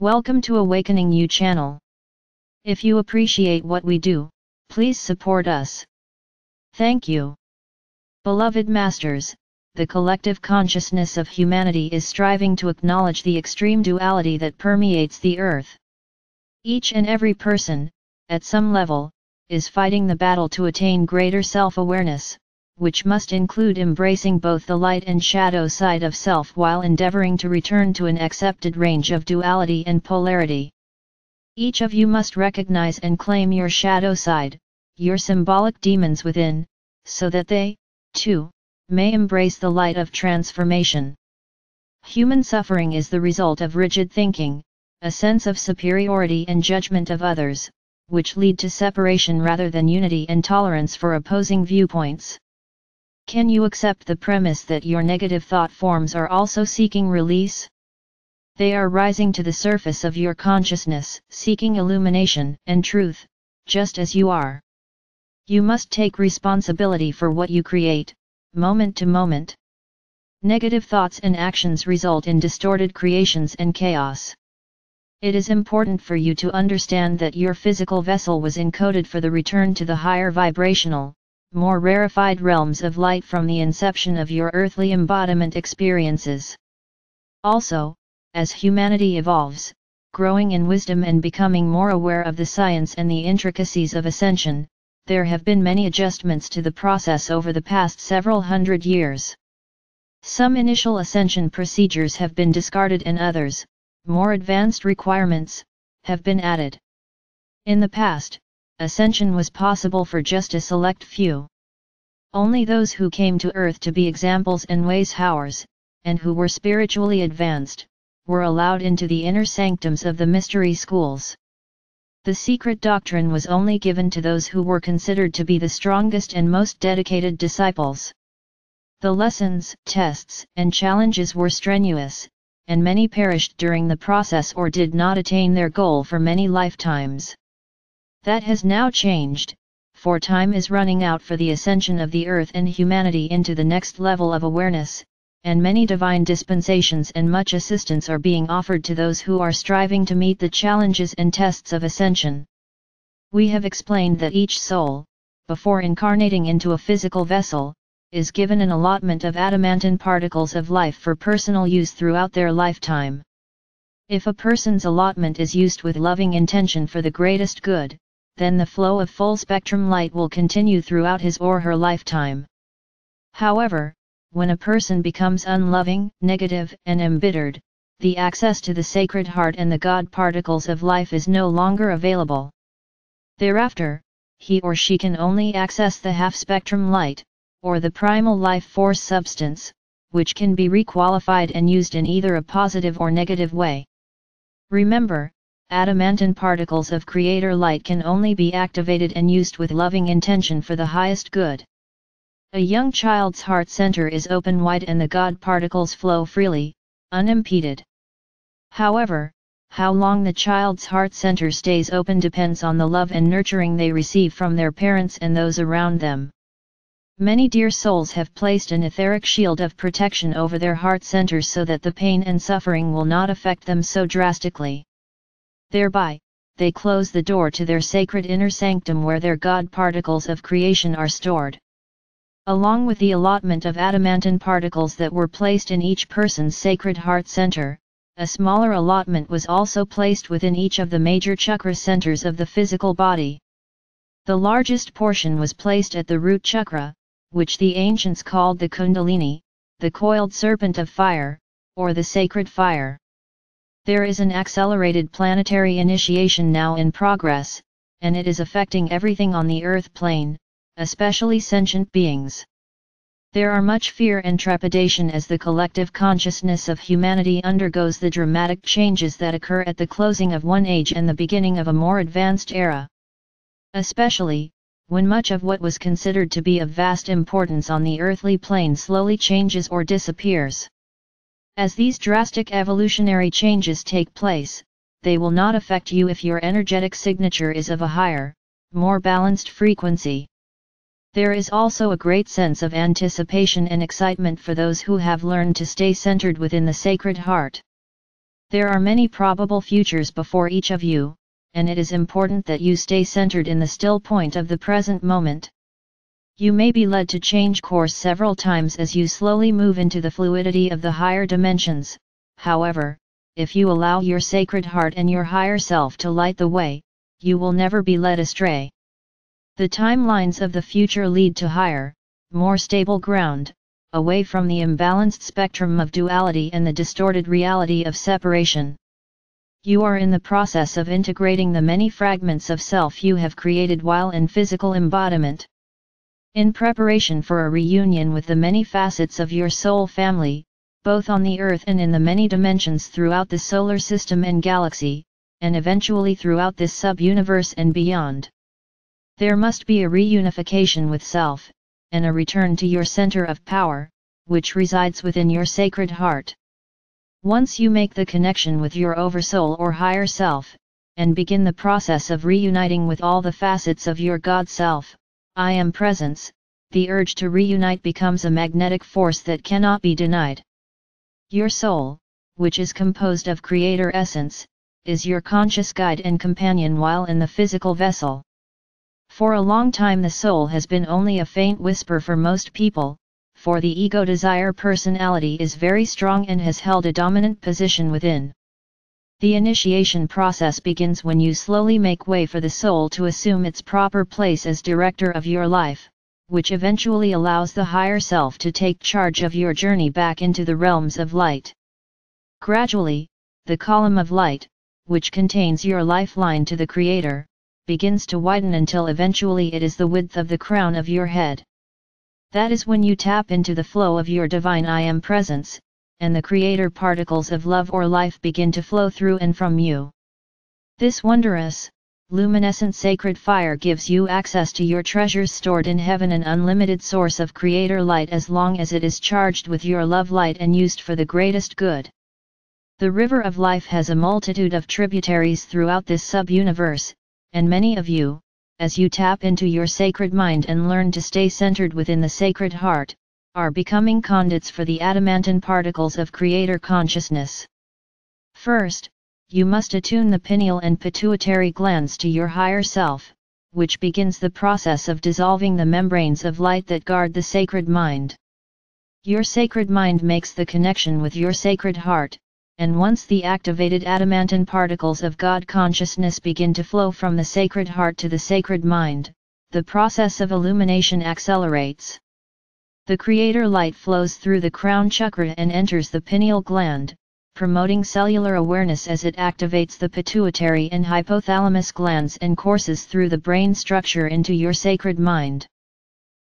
Welcome to Awakening You channel. If you appreciate what we do, please support us. Thank you. Beloved Masters, the collective consciousness of humanity is striving to acknowledge the extreme duality that permeates the earth. Each and every person, at some level, is fighting the battle to attain greater self-awareness, which must include embracing both the light and shadow side of self while endeavoring to return to an accepted range of duality and polarity. Each of you must recognize and claim your shadow side, your symbolic demons within, so that they, too, may embrace the light of transformation. Human suffering is the result of rigid thinking, a sense of superiority and judgment of others, which lead to separation rather than unity and tolerance for opposing viewpoints. Can you accept the premise that your negative thought forms are also seeking release? They are rising to the surface of your consciousness, seeking illumination and truth, just as you are. You must take responsibility for what you create, moment to moment. Negative thoughts and actions result in distorted creations and chaos. It is important for you to understand that your physical vessel was encoded for the return to the higher vibrational, more rarefied realms of light from the inception of your earthly embodiment experiences. Also, as humanity evolves, growing in wisdom and becoming more aware of the science and the intricacies of ascension, there have been many adjustments to the process over the past several hundred years. Some initial ascension procedures have been discarded and others, more advanced requirements, have been added. In the past, ascension was possible for just a select few. Only those who came to Earth to be examples and ways-howers, and who were spiritually advanced, were allowed into the inner sanctums of the mystery schools. The secret doctrine was only given to those who were considered to be the strongest and most dedicated disciples. The lessons, tests, and challenges were strenuous, and many perished during the process or did not attain their goal for many lifetimes. That has now changed, for time is running out for the ascension of the earth and humanity into the next level of awareness, and many divine dispensations and much assistance are being offered to those who are striving to meet the challenges and tests of ascension. We have explained that each soul, before incarnating into a physical vessel, is given an allotment of adamantine particles of life for personal use throughout their lifetime. If a person's allotment is used with loving intention for the greatest good, then the flow of full-spectrum light will continue throughout his or her lifetime. However, when a person becomes unloving, negative, and embittered, the access to the Sacred Heart and the God particles of life is no longer available. Thereafter, he or she can only access the half-spectrum light, or the primal life force substance, which can be requalified and used in either a positive or negative way. Remember, adamantine particles of creator light can only be activated and used with loving intention for the highest good. A young child's heart center is open wide and the God particles flow freely, unimpeded. However, how long the child's heart center stays open depends on the love and nurturing they receive from their parents and those around them. Many dear souls have placed an etheric shield of protection over their heart centers so that the pain and suffering will not affect them so drastically. Thereby, they close the door to their sacred inner sanctum where their God particles of creation are stored. Along with the allotment of adamantine particles that were placed in each person's sacred heart center, a smaller allotment was also placed within each of the major chakra centers of the physical body. The largest portion was placed at the root chakra, which the ancients called the Kundalini, the coiled serpent of fire, or the sacred fire. There is an accelerated planetary initiation now in progress, and it is affecting everything on the earth plane, especially sentient beings. There are much fear and trepidation as the collective consciousness of humanity undergoes the dramatic changes that occur at the closing of one age and the beginning of a more advanced era. Especially, when much of what was considered to be of vast importance on the earthly plane slowly changes or disappears. As these drastic evolutionary changes take place, they will not affect you if your energetic signature is of a higher, more balanced frequency. There is also a great sense of anticipation and excitement for those who have learned to stay centered within the Sacred Heart. There are many probable futures before each of you, and it is important that you stay centered in the still point of the present moment. You may be led to change course several times as you slowly move into the fluidity of the higher dimensions. However, if you allow your sacred heart and your higher self to light the way, you will never be led astray. The timelines of the future lead to higher, more stable ground, away from the imbalanced spectrum of duality and the distorted reality of separation. You are in the process of integrating the many fragments of self you have created while in physical embodiment. In preparation for a reunion with the many facets of your soul family, both on the earth and in the many dimensions throughout the solar system and galaxy, and eventually throughout this sub-universe and beyond. There must be a reunification with self, and a return to your center of power, which resides within your sacred heart. Once you make the connection with your oversoul or higher self, and begin the process of reuniting with all the facets of your God self, I am presence, the urge to reunite becomes a magnetic force that cannot be denied. Your soul, which is composed of creator essence, is your conscious guide and companion while in the physical vessel. For a long time the soul has been only a faint whisper for most people, for the ego desire personality is very strong and has held a dominant position within. The initiation process begins when you slowly make way for the soul to assume its proper place as director of your life, which eventually allows the higher self to take charge of your journey back into the realms of light. Gradually, the column of light, which contains your lifeline to the Creator, begins to widen until eventually it is the width of the crown of your head. That is when you tap into the flow of your divine I Am presence, and the Creator particles of love or life begin to flow through and from you. This wondrous, luminescent sacred fire gives you access to your treasures stored in heaven, an unlimited source of Creator light as long as it is charged with your love light and used for the greatest good. The river of life has a multitude of tributaries throughout this sub-universe, and many of you, as you tap into your sacred mind and learn to stay centered within the sacred heart, are becoming conduits for the adamantine particles of Creator consciousness. First, you must attune the pineal and pituitary glands to your higher self, which begins the process of dissolving the membranes of light that guard the sacred mind. Your sacred mind makes the connection with your sacred heart, and once the activated adamantine particles of God consciousness begin to flow from the sacred heart to the sacred mind, the process of illumination accelerates. The Creator light flows through the crown chakra and enters the pineal gland, promoting cellular awareness as it activates the pituitary and hypothalamus glands and courses through the brain structure into your sacred mind.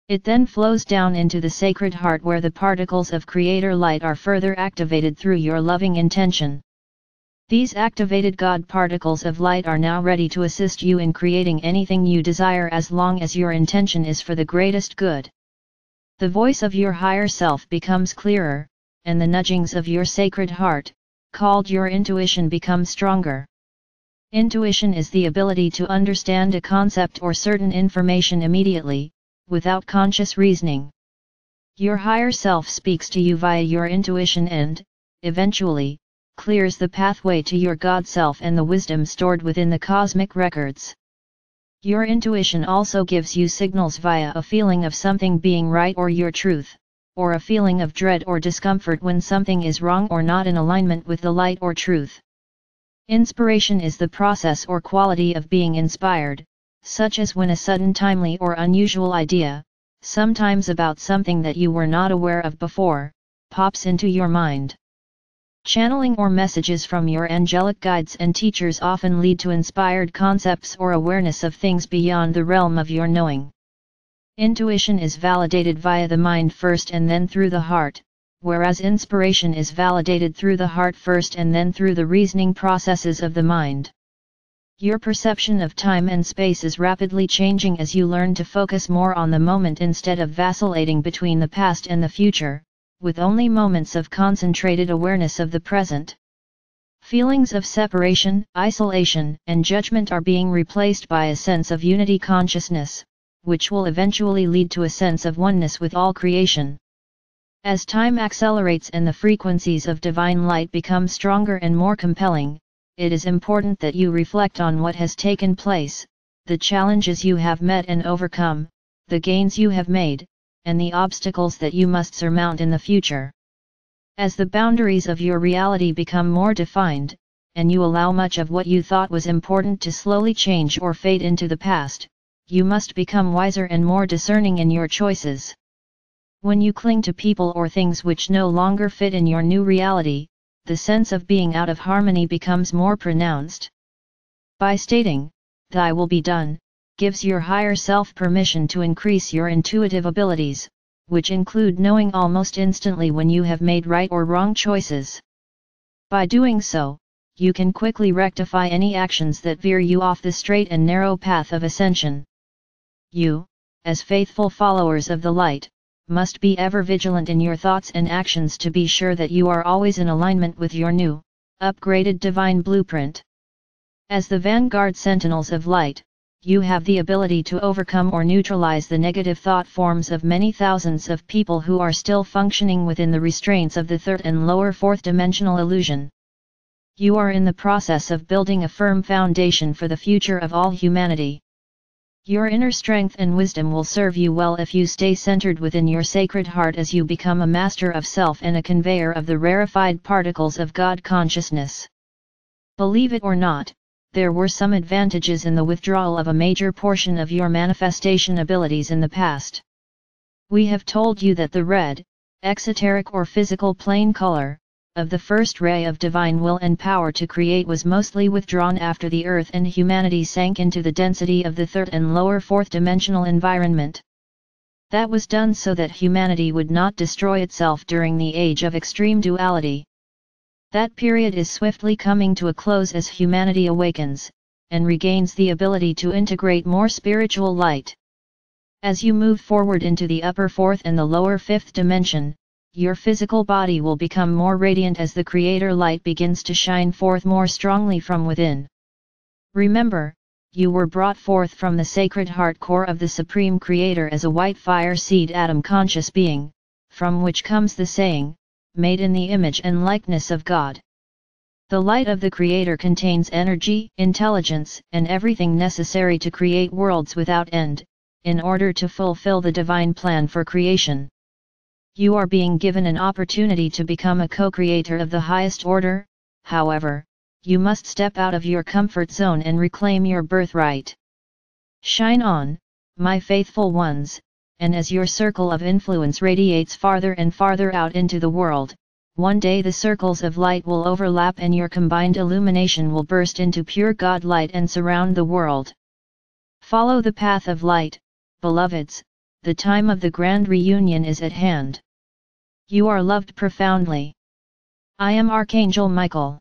It then flows down into the sacred heart where the particles of Creator light are further activated through your loving intention. These activated God particles of light are now ready to assist you in creating anything you desire as long as your intention is for the greatest good. The voice of your higher self becomes clearer, and the nudgings of your sacred heart, called your intuition, become stronger. Intuition is the ability to understand a concept or certain information immediately, without conscious reasoning. Your higher self speaks to you via your intuition and, eventually, clears the pathway to your God self and the wisdom stored within the cosmic records. Your intuition also gives you signals via a feeling of something being right or your truth, or a feeling of dread or discomfort when something is wrong or not in alignment with the light or truth. Inspiration is the process or quality of being inspired, such as when a sudden, timely or unusual idea, sometimes about something that you were not aware of before, pops into your mind. Channeling or messages from your angelic guides and teachers often lead to inspired concepts or awareness of things beyond the realm of your knowing. Intuition is validated via the mind first and then through the heart, whereas inspiration is validated through the heart first and then through the reasoning processes of the mind. Your perception of time and space is rapidly changing as you learn to focus more on the moment instead of vacillating between the past and the future, with only moments of concentrated awareness of the present. Feelings of separation, isolation, and judgment are being replaced by a sense of unity consciousness, which will eventually lead to a sense of oneness with all creation. As time accelerates and the frequencies of divine light become stronger and more compelling, it is important that you reflect on what has taken place, the challenges you have met and overcome, the gains you have made, and the obstacles that you must surmount in the future. As the boundaries of your reality become more defined, and you allow much of what you thought was important to slowly change or fade into the past, you must become wiser and more discerning in your choices. When you cling to people or things which no longer fit in your new reality, the sense of being out of harmony becomes more pronounced. By stating, "Thy will be done," gives your higher self permission to increase your intuitive abilities, which include knowing almost instantly when you have made right or wrong choices. By doing so, you can quickly rectify any actions that veer you off the straight and narrow path of ascension. You, as faithful followers of the light, must be ever vigilant in your thoughts and actions to be sure that you are always in alignment with your new, upgraded divine blueprint. As the vanguard sentinels of light, you have the ability to overcome or neutralize the negative thought forms of many thousands of people who are still functioning within the restraints of the third and lower fourth dimensional illusion. You are in the process of building a firm foundation for the future of all humanity. Your inner strength and wisdom will serve you well if you stay centered within your sacred heart as you become a master of self and a conveyor of the rarefied particles of God consciousness. Believe it or not, there were some advantages in the withdrawal of a major portion of your manifestation abilities in the past. We have told you that the red, exoteric or physical plane color, of the first ray of divine will and power to create was mostly withdrawn after the earth and humanity sank into the density of the third and lower fourth dimensional environment. That was done so that humanity would not destroy itself during the age of extreme duality. That period is swiftly coming to a close as humanity awakens, and regains the ability to integrate more spiritual light. As you move forward into the upper fourth and the lower fifth dimension, your physical body will become more radiant as the Creator light begins to shine forth more strongly from within. Remember, you were brought forth from the sacred heart core of the Supreme Creator as a white fire seed atom conscious being, from which comes the saying, "Made in the image and likeness of God." The light of the Creator contains energy, intelligence, and everything necessary to create worlds without end, in order to fulfill the divine plan for creation. You are being given an opportunity to become a co-creator of the highest order. However, you must step out of your comfort zone and reclaim your birthright. Shine on, my faithful ones, and as your circle of influence radiates farther and farther out into the world, one day the circles of light will overlap and your combined illumination will burst into pure God light and surround the world. Follow the path of light, beloveds, the time of the grand reunion is at hand. You are loved profoundly. I am Archangel Michael.